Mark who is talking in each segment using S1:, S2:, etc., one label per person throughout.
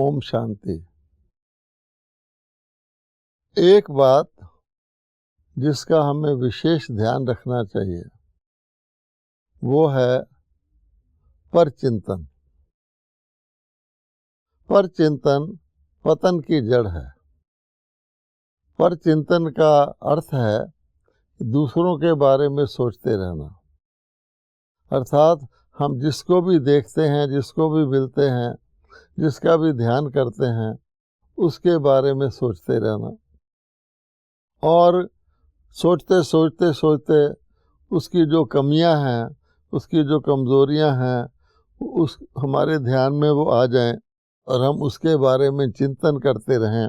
S1: ओम शांति। एक बात जिसका हमें विशेष ध्यान रखना चाहिए वो है परचिंतन। परचिंतन पतन की जड़ है। परचिंतन का अर्थ है दूसरों के बारे में सोचते रहना, अर्थात हम जिसको भी देखते हैं, जिसको भी मिलते हैं, जिसका भी ध्यान करते हैं, उसके बारे में सोचते रहना और सोचते सोचते सोचते उसकी जो कमियां हैं, उसकी जो कमज़ोरियां हैं, उस हमारे ध्यान में वो आ जाएं और हम उसके बारे में चिंतन करते रहें।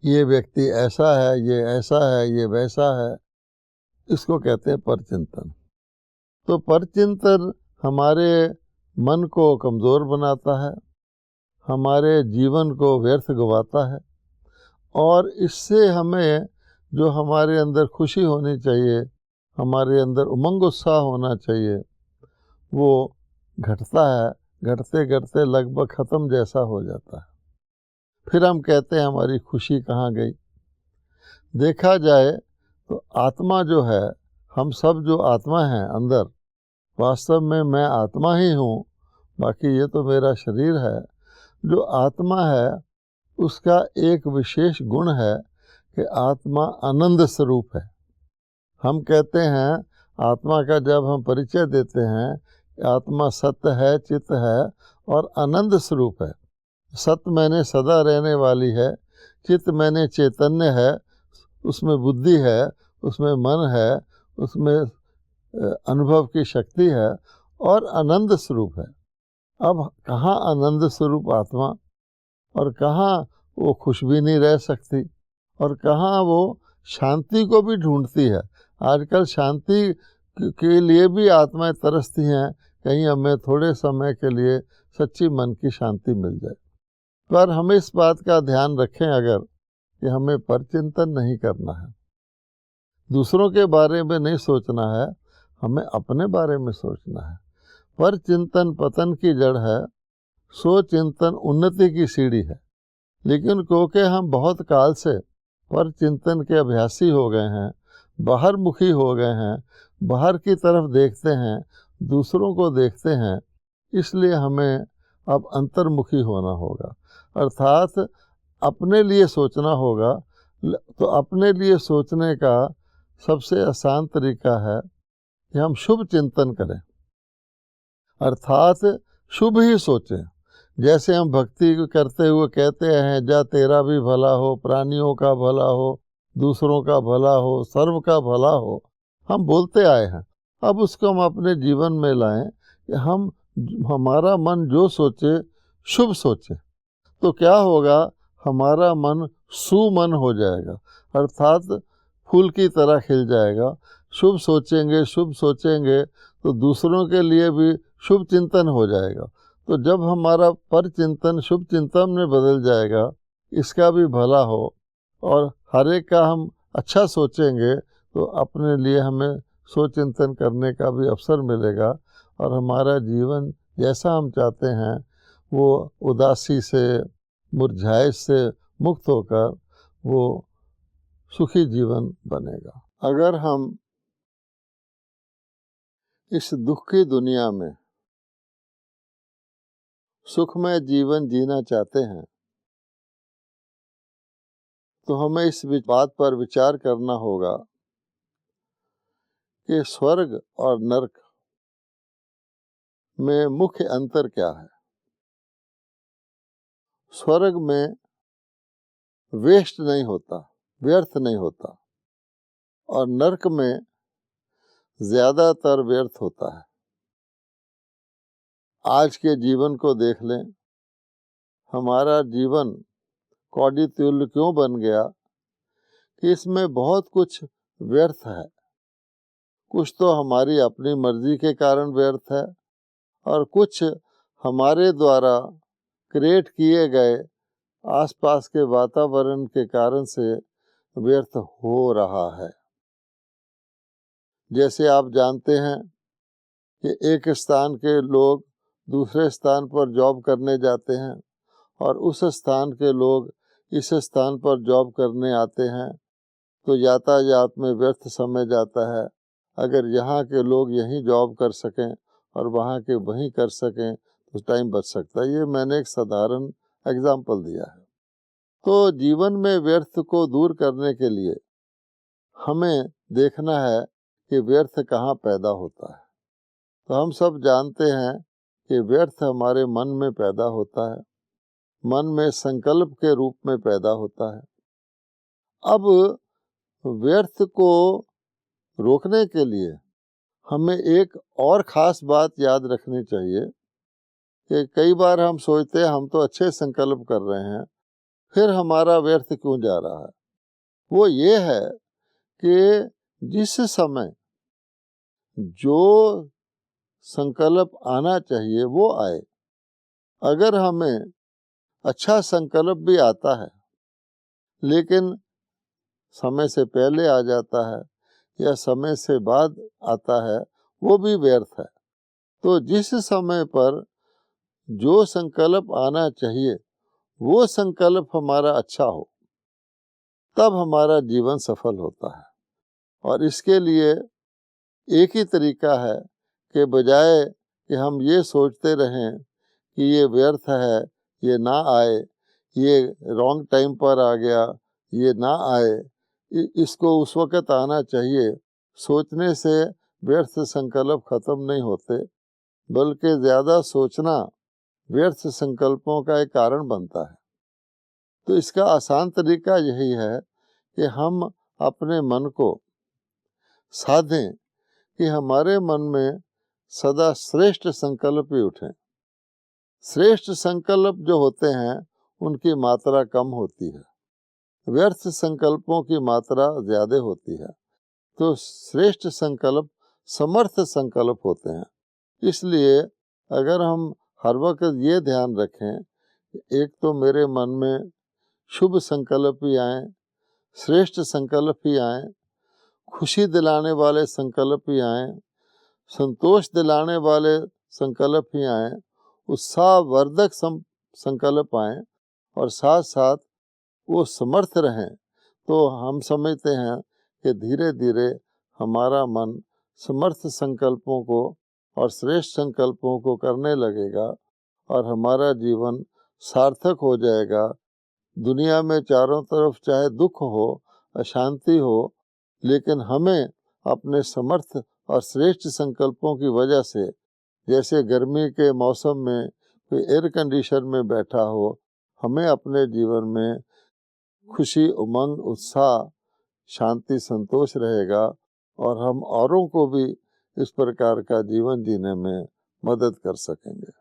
S1: ये व्यक्ति ऐसा है, ये ऐसा है, ये वैसा है, इसको कहते हैं परचिंतन। तो परचिंतन हमारे मन को कमज़ोर बनाता है, हमारे जीवन को व्यर्थ गवाता है और इससे हमें जो हमारे अंदर खुशी होनी चाहिए, हमारे अंदर उमंग उत्साह होना चाहिए, वो घटता है। घटते घटते लगभग ख़त्म जैसा हो जाता है। फिर हम कहते हैं हमारी खुशी कहाँ गई। देखा जाए तो आत्मा जो है, हम सब जो आत्मा हैं अंदर, वास्तव में मैं आत्मा ही हूँ, बाकी ये तो मेरा शरीर है। जो आत्मा है उसका एक विशेष गुण है कि आत्मा आनंद स्वरूप है। हम कहते हैं आत्मा का जब हम परिचय देते हैं, आत्मा सत्य है, चित्त है और आनंद स्वरूप है। सत्य मैंने सदा रहने वाली है, चित्त मैंने चैतन्य है, उसमें बुद्धि है, उसमें मन है, उसमें अनुभव की शक्ति है और आनंद स्वरूप है। अब कहाँ आनंद स्वरूप आत्मा और कहाँ वो खुश भी नहीं रह सकती और कहाँ वो शांति को भी ढूंढती है। आजकल शांति के लिए भी आत्माएं तरसती हैं, कहीं हमें थोड़े समय के लिए सच्ची मन की शांति मिल जाए। पर हमें इस बात का ध्यान रखें अगर कि हमें परचिंतन नहीं करना है, दूसरों के बारे में नहीं सोचना है, हमें अपने बारे में सोचना है। परचिंतन पतन की जड़ है, सो चिंतन उन्नति की सीढ़ी है। लेकिन क्योंकि हम बहुत काल से परचिंतन के अभ्यासी हो गए हैं, बाहर मुखी हो गए हैं, बाहर की तरफ देखते हैं, दूसरों को देखते हैं, इसलिए हमें अब अंतर्मुखी होना होगा, अर्थात अपने लिए सोचना होगा। तो अपने लिए सोचने का सबसे आसान तरीका है कि हम शुभ चिंतन करें, अर्थात शुभ ही सोचें। जैसे हम भक्ति करते हुए कहते हैं, जा तेरा भी भला हो, प्राणियों का भला हो, दूसरों का भला हो, सर्व का भला हो, हम बोलते आए हैं। अब उसको हम अपने जीवन में लाएं कि हमारा मन जो सोचे शुभ सोचे, तो क्या होगा, हमारा मन सुमन हो जाएगा, अर्थात फूल की तरह खिल जाएगा। शुभ सोचेंगे, शुभ सोचेंगे तो दूसरों के लिए भी शुभ चिंतन हो जाएगा। तो जब हमारा परचिंतन शुभ चिंतन में बदल जाएगा, इसका भी भला हो और हर एक का हम अच्छा सोचेंगे, तो अपने लिए हमें सोचिंतन करने का भी अवसर मिलेगा और हमारा जीवन जैसा हम चाहते हैं वो उदासी से, मुरझाइश से मुक्त होकर वो सुखी जीवन बनेगा। अगर हम इस दुख की दुनिया में सुखमय जीवन जीना चाहते हैं तो हमें इस बात पर विचार करना होगा कि स्वर्ग और नरक में मुख्य अंतर क्या है। स्वर्ग में वेस्ट नहीं होता, व्यर्थ नहीं होता, और नरक में ज्यादातर व्यर्थ होता है। आज के जीवन को देख लें, हमारा जीवन कौड़ी तुल्य क्यों बन गया कि इसमें बहुत कुछ व्यर्थ है। कुछ तो हमारी अपनी मर्जी के कारण व्यर्थ है और कुछ हमारे द्वारा क्रिएट किए गए आसपास के वातावरण के कारण से व्यर्थ हो रहा है। जैसे आप जानते हैं कि एक स्थान के लोग दूसरे स्थान पर जॉब करने जाते हैं और उस स्थान के लोग इस स्थान पर जॉब करने आते हैं, तो यातायात में व्यर्थ समय जाता है। अगर यहाँ के लोग यहीं जॉब कर सकें और वहाँ के वहीं कर सकें तो टाइम बच सकता है। ये मैंने एक साधारण एग्जाम्पल दिया है। तो जीवन में व्यर्थ को दूर करने के लिए हमें देखना है कि व्यर्थ कहाँ पैदा होता है। तो हम सब जानते हैं कि व्यर्थ हमारे मन में पैदा होता है, मन में संकल्प के रूप में पैदा होता है। अब व्यर्थ को रोकने के लिए हमें एक और ख़ास बात याद रखनी चाहिए कि कई बार हम सोचते हैं हम तो अच्छे संकल्प कर रहे हैं, फिर हमारा व्यर्थ क्यों जा रहा है। वो ये है कि जिस समय जो संकल्प आना चाहिए वो आए। अगर हमें अच्छा संकल्प भी आता है लेकिन समय से पहले आ जाता है या समय से बाद आता है, वो भी व्यर्थ है। तो जिस समय पर जो संकल्प आना चाहिए वो संकल्प हमारा अच्छा हो, तब हमारा जीवन सफल होता है। और इसके लिए एक ही तरीका है कि बजाय कि हम ये सोचते रहें कि ये व्यर्थ है, ये ना आए, ये रॉन्ग टाइम पर आ गया, ये ना आए, इसको उस वक़्त आना चाहिए, सोचने से व्यर्थ संकल्प खत्म नहीं होते, बल्कि ज़्यादा सोचना व्यर्थ संकल्पों का एक कारण बनता है। तो इसका आसान तरीका यही है कि हम अपने मन को साधें कि हमारे मन में सदा श्रेष्ठ संकल्प ही उठें। श्रेष्ठ संकल्प जो होते हैं उनकी मात्रा कम होती है, व्यर्थ संकल्पों की मात्रा ज़्यादा होती है। तो श्रेष्ठ संकल्प समर्थ संकल्प होते हैं। इसलिए अगर हम हर वक्त ये ध्यान रखें, एक तो मेरे मन में शुभ संकल्प ही आएँ, श्रेष्ठ संकल्प ही आएँ, खुशी दिलाने वाले संकल्प ही आएँ, संतोष दिलाने वाले संकल्प ही आएँ, उत्साहवर्धक संकल्प आएँ और साथ साथ वो समर्थ रहें, तो हम समझते हैं कि धीरे धीरे हमारा मन समर्थ संकल्पों को और श्रेष्ठ संकल्पों को करने लगेगा और हमारा जीवन सार्थक हो जाएगा। दुनिया में चारों तरफ चाहे दुख हो, अशांति हो, लेकिन हमें अपने समर्थ और श्रेष्ठ संकल्पों की वजह से, जैसे गर्मी के मौसम में कोई एयर कंडीशन में बैठा हो, हमें अपने जीवन में खुशी, उमंग, उत्साह, शांति, संतोष रहेगा और हम औरों को भी इस प्रकार का जीवन जीने में मदद कर सकेंगे।